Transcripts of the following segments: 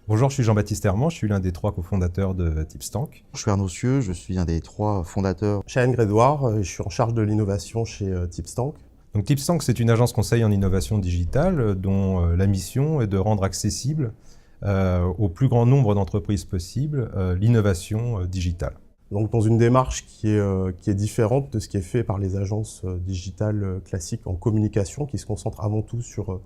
Bonjour, je suis Jean-Baptiste Herman, je suis l'un des 3 cofondateurs de Tipstank. Je suis Arnaud Cieux, je suis un des 3 fondateurs. Cheyenne Grédoire, je suis en charge de l'innovation chez Tipstank. Donc Tipstank, c'est une agence conseil en innovation digitale dont la mission est de rendre accessible au plus grand nombre d'entreprises possible l'innovation digitale. Donc dans une démarche qui est différente de ce qui est fait par les agences digitales classiques en communication, qui se concentrent avant tout sur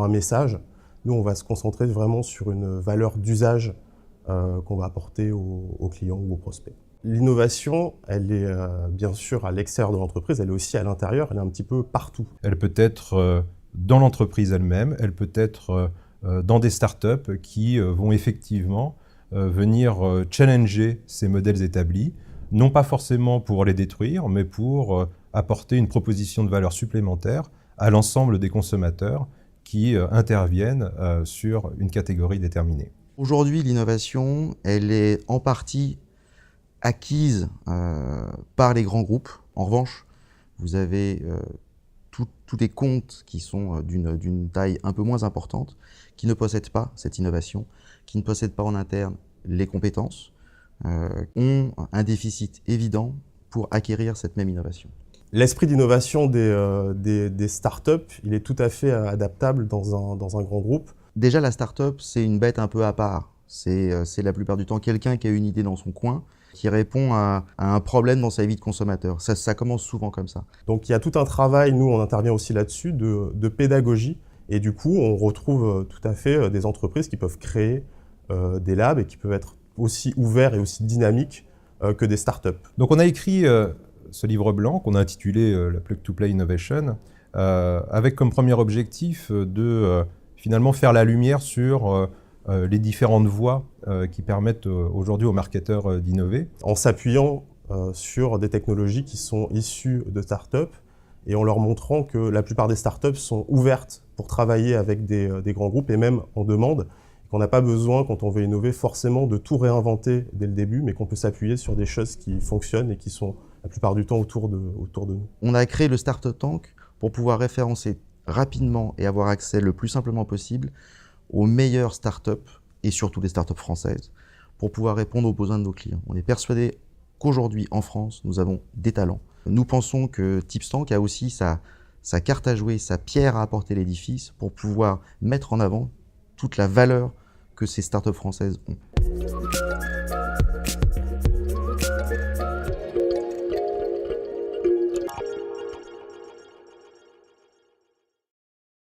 un message. Nous, on va se concentrer vraiment sur une valeur d'usage qu'on va apporter aux clients ou aux prospects. L'innovation, elle est bien sûr à l'extérieur de l'entreprise, elle est aussi à l'intérieur, elle est un petit peu partout. Elle peut être dans l'entreprise elle-même, elle peut être dans des startups qui vont effectivement venir challenger ces modèles établis, non pas forcément pour les détruire, mais pour apporter une proposition de valeur supplémentaire à l'ensemble des consommateurs qui interviennent sur une catégorie déterminée. Aujourd'hui, l'innovation, elle est en partie acquise par les grands groupes. En revanche, vous avez tous les comptes qui sont d'une taille un peu moins importante, qui ne possèdent pas cette innovation, qui ne possèdent pas en interne les compétences, ont un déficit évident pour acquérir cette même innovation. L'esprit d'innovation des startups, il est tout à fait adaptable dans un grand groupe. Déjà, la startup, c'est une bête un peu à part. C'est la plupart du temps quelqu'un qui a une idée dans son coin, qui répond à un problème dans sa vie de consommateur. Ça commence souvent comme ça. Donc il y a tout un travail, nous on intervient aussi là-dessus, de pédagogie. Et du coup, on retrouve tout à fait des entreprises qui peuvent créer des labs et qui peuvent être aussi ouverts et aussi dynamiques que des startups. Donc on a écrit ce livre blanc qu'on a intitulé la Plug to Play Innovation, avec comme premier objectif de finalement faire la lumière sur les différentes voies qui permettent aujourd'hui aux marketeurs d'innover. En s'appuyant sur des technologies qui sont issues de startups et en leur montrant que la plupart des startups sont ouvertes pour travailler avec des grands groupes et même en demande, qu'on n'a pas besoin, quand on veut innover, forcément de tout réinventer dès le début, mais qu'on peut s'appuyer sur des choses qui fonctionnent et qui sont la plupart du temps autour de nous. On a créé le Startup Tank pour pouvoir référencer rapidement et avoir accès le plus simplement possible aux meilleures startups et surtout les startups françaises pour pouvoir répondre aux besoins de nos clients. On est persuadé qu'aujourd'hui en France, nous avons des talents. Nous pensons que Tipstank a aussi sa carte à jouer, sa pierre à apporter à l'édifice pour pouvoir mettre en avant toute la valeur que ces startups françaises ont.